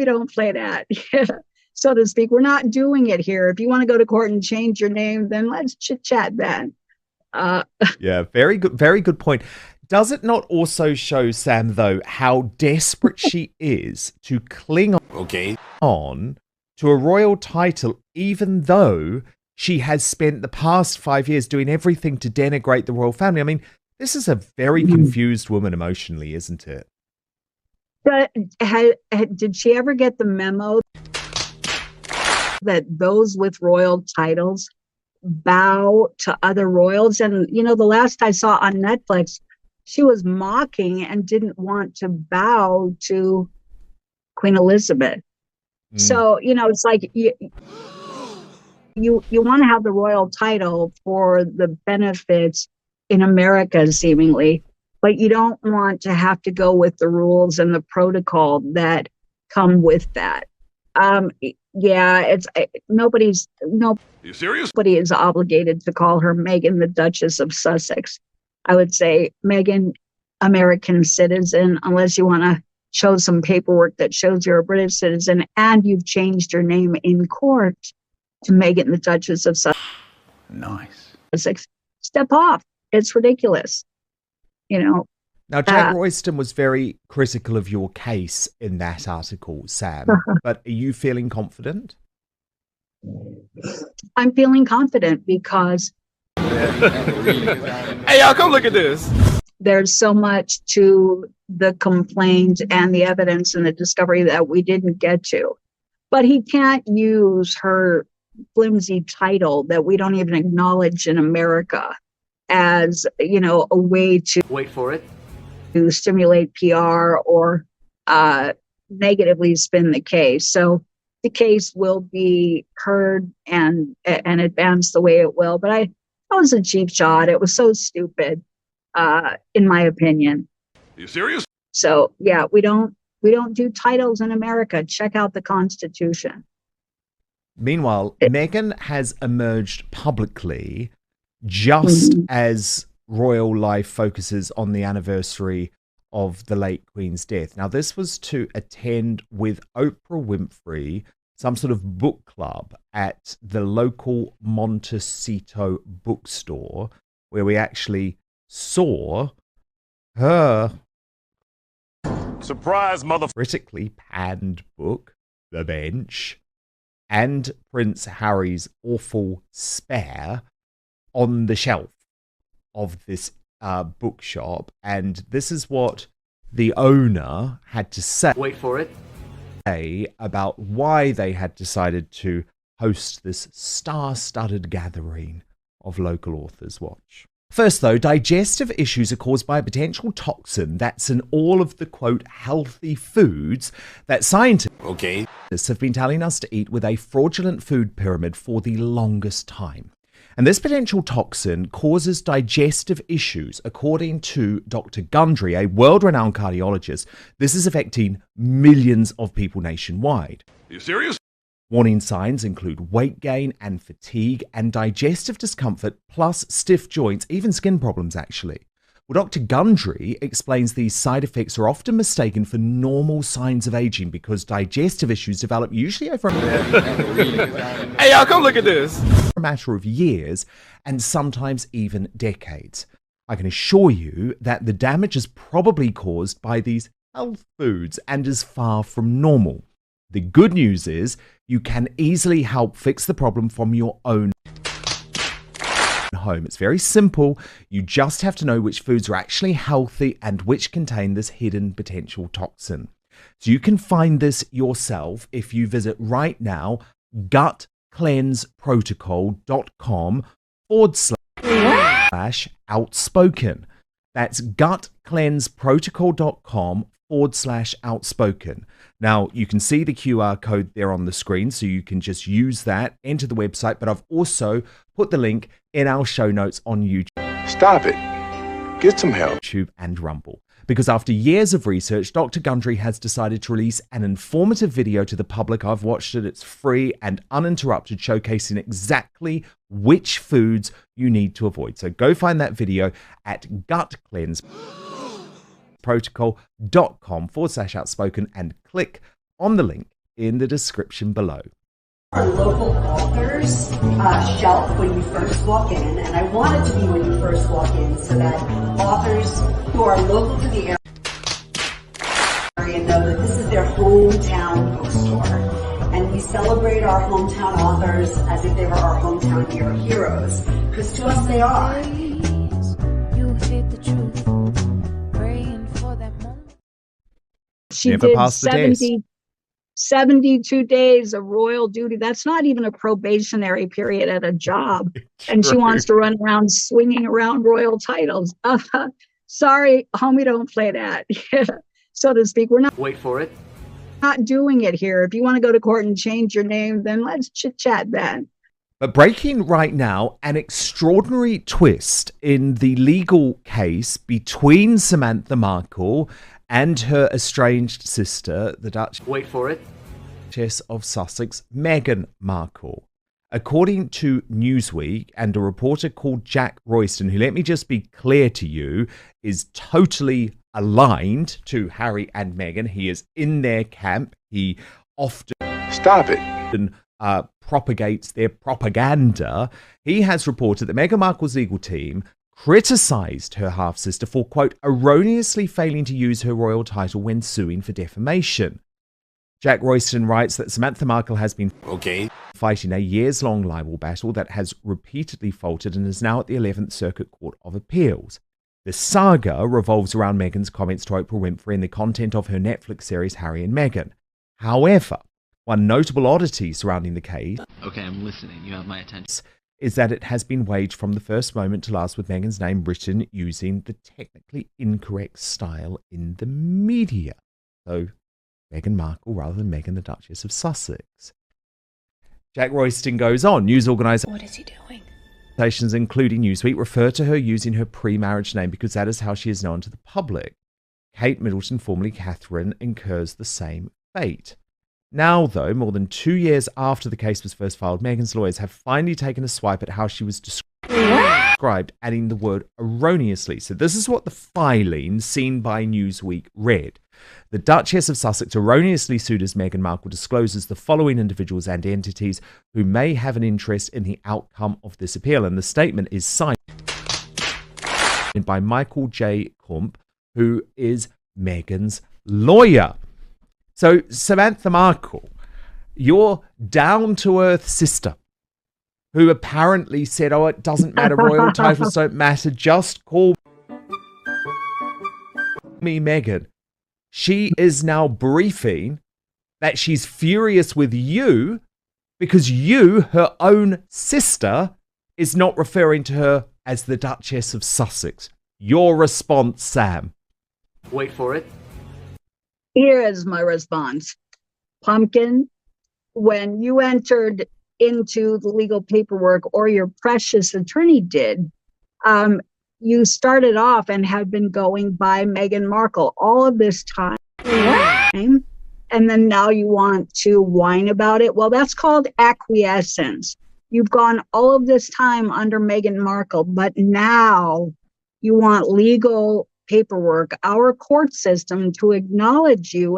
we don't play that, so to speak. We're not doing it here. If you want to go to court and change your name, then let's chit chat then. Yeah, very good point. Does it not also show, Sam, though, how desperate she is to cling on to a royal title, even though she has spent the past 5 years doing everything to denigrate the royal family? I mean, this is a very confused woman emotionally, isn't it? But did she ever get the memo that those with royal titles bow to other royals? And, the last I saw on Netflix, she was mocking and didn't want to bow to Queen Elizabeth. So, it's like you want to have the royal title for the benefits in America, seemingly, but you don't want to have to go with the rules and the protocol that come with that. Nobody is obligated to call her Meghan, the Duchess of Sussex. I would say Meghan, American citizen, unless you want to show some paperwork that shows you're a British citizen and you've changed your name in court to Meghan, the Duchess of Sussex. Nice. Step off. It's ridiculous. Now, Jack Royston was very critical of your case in that article, Sam, but are you feeling confident? I'm feeling confident because hey, y'all, come look at this. There's so much to the complaint and the evidence and the discovery that we didn't get to. But he can't use her flimsy title that we don't even acknowledge in America as, a way to wait for it, to stimulate PR or negatively spin the case. So the case will be heard and advance the way it will. But that was a cheap shot. It was so stupid, in my opinion. Are you serious? So yeah, we don't do titles in America. Check out the Constitution. Meanwhile, Meghan has emerged publicly just as royal life focuses on the anniversary of the late Queen's death. Now, this was to attend with Oprah Winfrey some sort of book club at the local Montecito bookstore, where we actually saw her surprise critically panned book, The Bench, and Prince Harry's awful Spare on the shelf of this bookshop. And this is what the owner had to say. Wait for it. About why they had decided to host this star-studded gathering of local authors. Watch. First, though, digestive issues are caused by a potential toxin that's in all of the, quote, healthy foods that scientists have been telling us to eat with a fraudulent food pyramid for the longest time. And this potential toxin causes digestive issues, according to Dr. Gundry, a world-renowned cardiologist. This is affecting millions of people nationwide. Are you serious? Warning signs include weight gain and fatigue and digestive discomfort, plus stiff joints, even skin problems, actually. Well, Dr. Gundry explains these side effects are often mistaken for normal signs of aging because digestive issues develop usually over hey, y'all, come look at this. A matter of years and sometimes even decades. I can assure you that the damage is probably caused by these health foods and is far from normal. The good news is you can easily help fix the problem from your own home. It's very simple. You just have to know which foods are actually healthy and which contain this hidden potential toxin. So you can find this yourself if you visit right now gutcleanseprotocol.com/outspoken. That's gutcleanseprotocol.com/outspoken. Now, you can see the QR code there on the screen, so you can just use that, enter the website, but I've also put the link in our show notes on YouTube. Stop it. Get some help. YouTube and Rumble. Because after years of research, Dr. Gundry has decided to release an informative video to the public. I've watched it. It's free and uninterrupted, showcasing exactly which foods you need to avoid. So go find that video at gutcleanseprotocol.com/outspoken and click on the link in the description below. Our local authors shelf when you first walk in, and I want it to be when you first walk in so that authors who are local to the area know that this is their hometown bookstore. And we celebrate our hometown authors as if they were our hometown heroes, because to us they are. You hit the truth, praying for that moment. She Never did passed the test. 72 days of royal duty. That's not even a probationary period at a job. And she wants to run around swinging around royal titles. Sorry, homie, don't play that, so to speak. We're not. Wait for it. Not doing it here. If you want to go to court and change your name, then let's chit chat then. But breaking right now, an extraordinary twist in the legal case between Samantha Markle and her estranged sister, the Wait for it. Duchess of Sussex, Meghan Markle. According to Newsweek and a reporter called Jack Royston, who, let me just be clear to you, is totally aligned to Harry and Meghan. He is in their camp. He often propagates their propaganda. He has reported that Meghan Markle's legal team criticised her half-sister for, quote, erroneously failing to use her royal title when suing for defamation. Jack Royston writes that Samantha Markle has been fighting a years-long libel battle that has repeatedly faltered and is now at the 11th Circuit Court of Appeals. The saga revolves around Meghan's comments to Oprah Winfrey and the content of her Netflix series Harry and Meghan. However, one notable oddity surrounding the case Okay, I'm listening. You have my attention. is that it has been waged from the first moment to last with Meghan's name written using the technically incorrect style in the media. So, Meghan Markle rather than Meghan the Duchess of Sussex. Jack Royston goes on. News organisations, What is he doing? including Newsweek, refer to her using her pre-marriage name because that is how she is known to the public. Kate Middleton, formerly Catherine, incurs the same fate. Now, though, more than 2 years after the case was first filed, Meghan's lawyers have finally taken a swipe at how she was described, adding the word erroneously. So this is what the filing seen by Newsweek read. The Duchess of Sussex, erroneously sued as Meghan Markle, discloses the following individuals and entities who may have an interest in the outcome of this appeal. And the statement is signed by Michael J. Kump, who is Meghan's lawyer. So, Samantha Markle, your down-to-earth sister, who apparently said, oh, it doesn't matter, royal titles don't matter, just call me Meghan. She is now briefing that she's furious with you because you, her own sister, is not referring to her as the Duchess of Sussex. Your response, Sam? Wait for it. Here is my response. Pumpkin, when you entered into the legal paperwork, or your precious attorney did, you started off and have been going by Meghan Markle all of this time. And then now you want to whine about it. Well, that's called acquiescence. You've gone all of this time under Meghan Markle, but now you want legal paperwork, our court system, to acknowledge you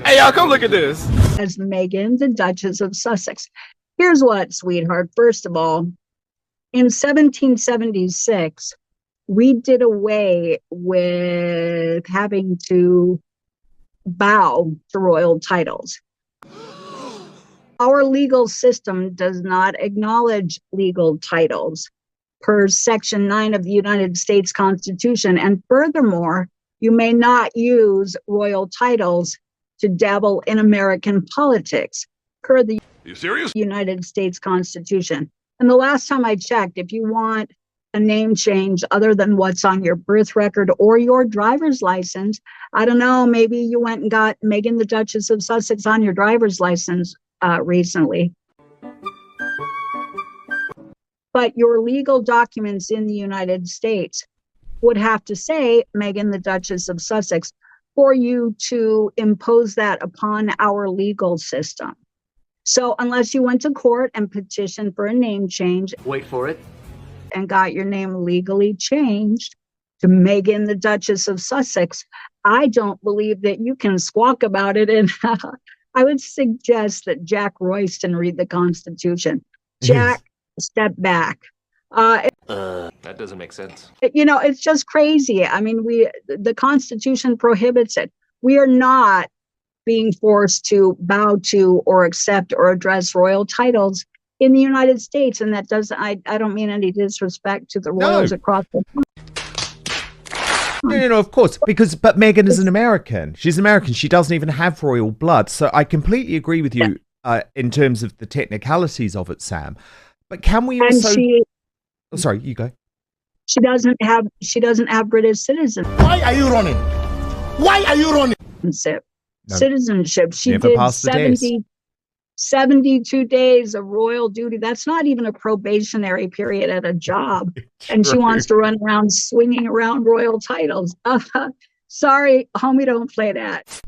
Hey, y'all, come look at this. as Meghan, the Duchess of Sussex. Here's what, sweetheart. First of all, in 1776, we did away with having to bow to royal titles. Our legal system does not acknowledge legal titles per Section 9 of the United States Constitution. And furthermore, you may not use royal titles to dabble in American politics per the United States Constitution. And the last time I checked, if you want a name change other than what's on your birth record or your driver's license, I don't know, maybe you went and got Meghan the Duchess of Sussex on your driver's license recently. But your legal documents in the United States would have to say Meghan the Duchess of Sussex for you to impose that upon our legal system. So unless you went to court and petitioned for a name change, Wait for it. and got your name legally changed to Meghan, the Duchess of Sussex. I don't believe that you can squawk about it. And I would suggest that Jack Royston read the Constitution. Jack, step back. That doesn't make sense. It's just crazy. I mean, the Constitution prohibits it. We are not being forced to bow to or accept or address royal titles in the United States. And that doesn't, I don't mean any disrespect to the royals across the country. No, of course, but Meghan is an American. She's American. She doesn't even have royal blood. So I completely agree with you in terms of the technicalities of it, Sam. But can we also? Oh, sorry, you go. She doesn't have British citizenship. Why are you running? Why are you running? Citizenship. She did 72 days of royal duty. That's not even a probationary period at a job. And she wants to run around swinging around royal titles. Sorry, homie, don't play that.